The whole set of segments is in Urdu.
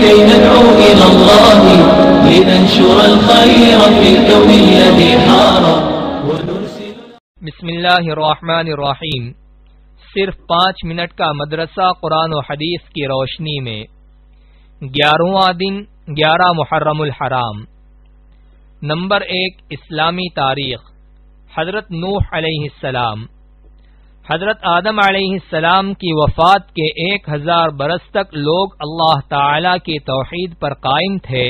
كي ندعو إلى الله لننشر الخير في الكون الذي حار ونرسل. بسم اللہ الرحمن الرحیم. صرف 5 منٹ کا مدرسہ قرآن و حدیث کی روشنی میں. 11واں دن 11 محرم الحرام. نمبر 1 اسلامی تاریخ. حضرت نوح علیہ السلام. حضرت آدم علیہ السلام کی وفات کے 1000 برس تک لوگ اللہ تعالی کی توحید پر قائم تھے.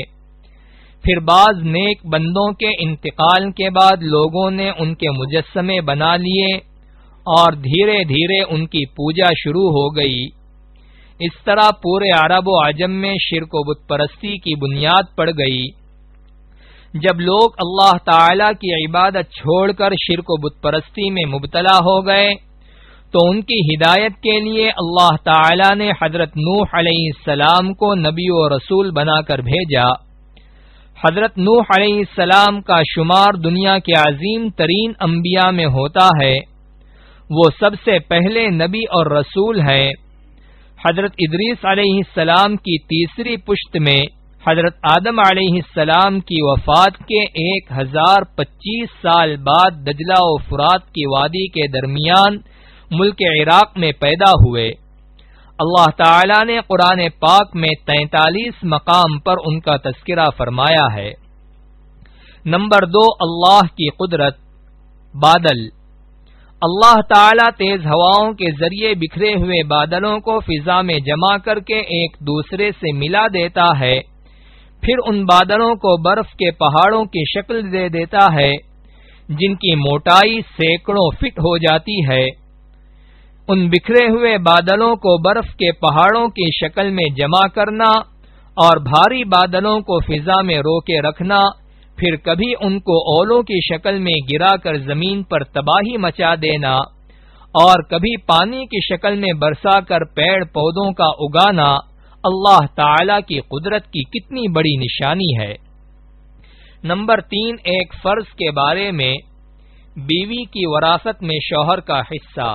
پھر بعض نیک بندوں کے انتقال کے بعد لوگوں نے ان کے مجسمے بنا لیے اور دھیرے دھیرے ان کی پوجا شروع ہو گئی. اس طرح پورے عرب و عجم میں شرک و بت پرستی کی بنیاد پڑ گئی. جب لوگ اللہ تعالی کی عبادت چھوڑ کر شرک و بت پرستی میں مبتلا ہو گئے تو ان کی ہدایت کے لیے اللہ تعالی نے حضرت نوح علیہ السلام کو نبی و رسول بنا کر بھیجا. حضرت نوح علیہ السلام کا شمار دنیا کے عظیم ترین انبیاء میں ہوتا ہے. وہ سب سے پہلے نبی اور رسول ہیں. حضرت ادریس علیہ السلام کی تیسری پشت میں حضرت آدم علیہ السلام کی وفات کے 1025 سال بعد دجلہ و فرات کی وادی کے درمیان ملک عراق میں پیدا ہوئے. اللہ تعالی نے قرآن پاک میں 43 مقام پر ان کا تذکرہ فرمایا ہے. نمبر 2 اللہ کی قدرت. بادل. اللہ تعالی تیز ہواؤں کے ذریعے بکھرے ہوئے بادلوں کو فضا میں جمع کر کے ایک دوسرے سے ملا دیتا ہے. پھر ان بادلوں کو برف کے پہاڑوں کی شکل دے دیتا ہے جن کی موٹائی سینکڑوں فٹ ہو جاتی ہے. ان بکھرے ہوئے بادلوں کو برف کے پہاڑوں کی شکل میں جمع کرنا اور بھاری بادلوں کو فضا میں روکے رکھنا، پھر کبھی ان کو اولوں کی شکل میں گرا کر زمین پر تباہی مچا دینا اور کبھی پانی کی شکل میں برسا کر پیڑ پودوں کا اگانا اللہ تعالی کی قدرت کی کتنی بڑی نشانی ہے. نمبر 3 ایک فرض کے بارے میں. بیوی کی وراثت میں شوہر کا حصہ.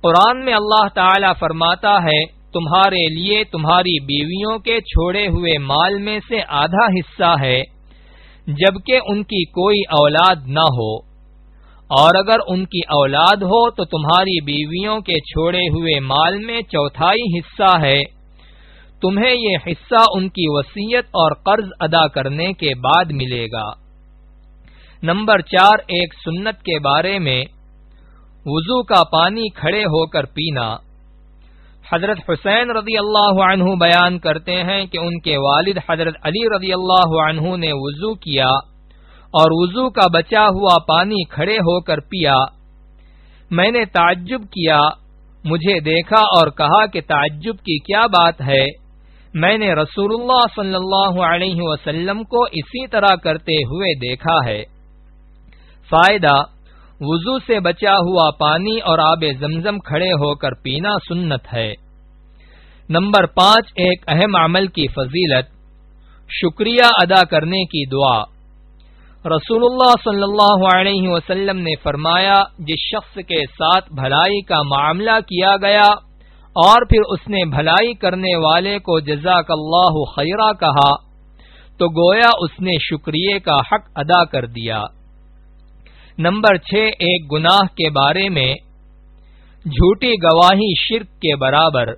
قرآن میں اللہ تعالی فرماتا ہے تمہارے لیے تمہاری بیویوں کے چھوڑے ہوئے مال میں سے آدھا حصہ ہے جبکہ ان کی کوئی اولاد نہ ہو، اور اگر ان کی اولاد ہو تو تمہاری بیویوں کے چھوڑے ہوئے مال میں 1/4 حصہ ہے. تمہیں یہ حصہ ان کی وصیت اور قرض ادا کرنے کے بعد ملے گا. نمبر 4 ایک سنت کے بارے میں. وضو کا پانی کھڑے ہو کر پینا. حضرت حسین رضی اللہ عنہ بیان کرتے ہیں کہ ان کے والد حضرت علی رضی اللہ عنہ نے وضو کیا اور وضو کا بچا ہوا پانی کھڑے ہو کر پیا. میں نے تعجب کیا، مجھے دیکھا اور کہا کہ تعجب کی کیا بات ہے؟ میں نے رسول اللہ صلی اللہ علیہ وسلم کو اسی طرح کرتے ہوئے دیکھا ہے. فائدہ: وضو سے بچا ہوا پانی اور آب زمزم کھڑے ہو کر پینا سنت ہے. نمبر 5 ایک اہم عمل کی فضیلت. شکریہ ادا کرنے کی دعا. رسول اللہ صلی اللہ علیہ وسلم نے فرمایا جس شخص کے ساتھ بھلائی کا معاملہ کیا گیا اور پھر اس نے بھلائی کرنے والے کو جزاک اللہ خیرا کہا تو گویا اس نے شکریہ کا حق ادا کر دیا. نمبر 6 ایک گناہ کے بارے میں. جھوٹی گواہی شرک کے برابر.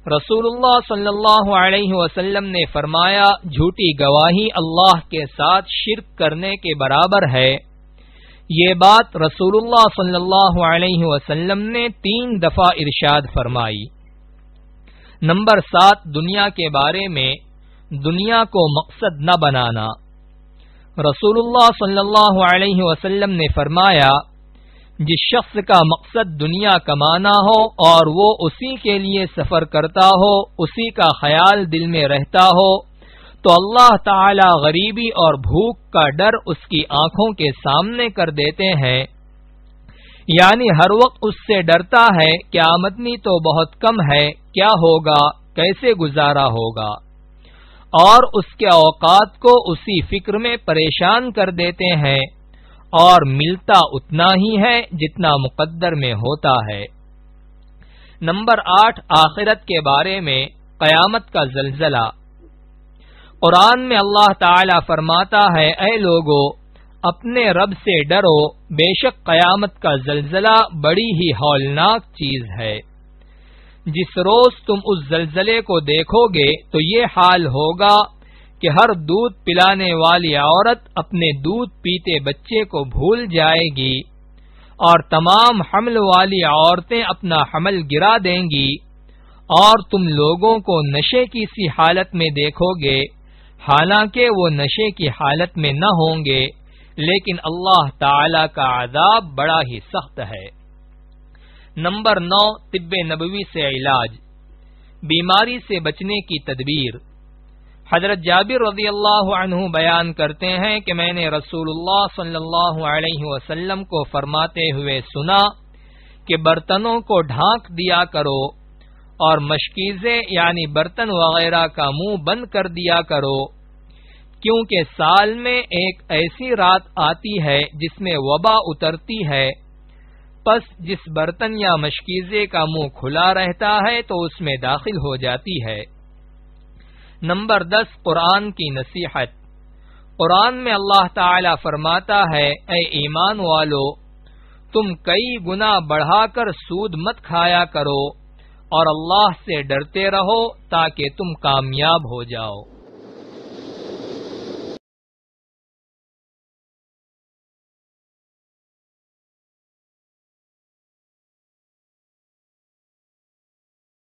رسول اللہ صلی اللہ علیہ وسلم نے فرمایا جھوٹی گواہی اللہ کے ساتھ شرک کرنے کے برابر ہے. یہ بات رسول اللہ صلی اللہ علیہ وسلم نے 3 دفعہ ارشاد فرمائی. نمبر 7 دنیا کے بارے میں. دنیا کو مقصد نہ بنانا. رسول اللہ صلی اللہ علیہ وسلم نے فرمایا جس شخص کا مقصد دنیا کمانا ہو اور وہ اسی کے لیے سفر کرتا ہو، اسی کا خیال دل میں رہتا ہو، تو اللہ تعالی غریبی اور بھوک کا ڈر اس کی آنکھوں کے سامنے کر دیتے ہیں. یعنی ہر وقت اس سے ڈرتا ہے کہ آمدنی تو بہت کم ہے، کیا ہوگا، کیسے گزارا ہوگا، اور اس کے اوقات کو اسی فکر میں پریشان کر دیتے ہیں اور ملتا اتنا ہی ہے جتنا مقدر میں ہوتا ہے. نمبر 8 آخرت کے بارے میں. قیامت کا زلزلہ۔ قرآن میں اللہ تعالی فرماتا ہے، اے لوگو اپنے رب سے ڈرو، بے شک قیامت کا زلزلہ بڑی ہی ہولناک چیز ہے۔ جس روز تم اس زلزلے کو دیکھو گے تو یہ حال ہوگا کہ ہر دودھ پلانے والی عورت اپنے دودھ پیتے بچے کو بھول جائے گی، اور تمام حمل والی عورتیں اپنا حمل گرا دیں گی، اور تم لوگوں کو نشے کی سی حالت میں دیکھو گے، حالانکہ وہ نشے کی حالت میں نہ ہوں گے، لیکن اللہ تعالی کا عذاب بڑا ہی سخت ہے۔ نمبر 9، طب نبوی سے علاج، بیماری سے بچنے کی تدبیر۔ حضرت جابر رضی اللہ عنہ بیان کرتے ہیں کہ میں نے رسول اللہ صلی اللہ علیہ وسلم کو فرماتے ہوئے سنا کہ برتنوں کو ڈھانک دیا کرو اور مشکیزیں یعنی برتن وغیرہ کا منہ بند کر دیا کرو، کیونکہ سال میں ایک ایسی رات آتی ہے جس میں وبا اترتی ہے، پس جس برتن یا مشکیزے کا منہ کھلا رہتا ہے تو اس میں داخل ہو جاتی ہے۔ نمبر 10، قرآن کی نصیحت۔ قرآن میں اللہ تعالی فرماتا ہے، اے ایمان والو تم کئی گنا بڑھا کر سود مت کھایا کرو اور اللہ سے ڈرتے رہو تاکہ تم کامیاب ہو جاؤ۔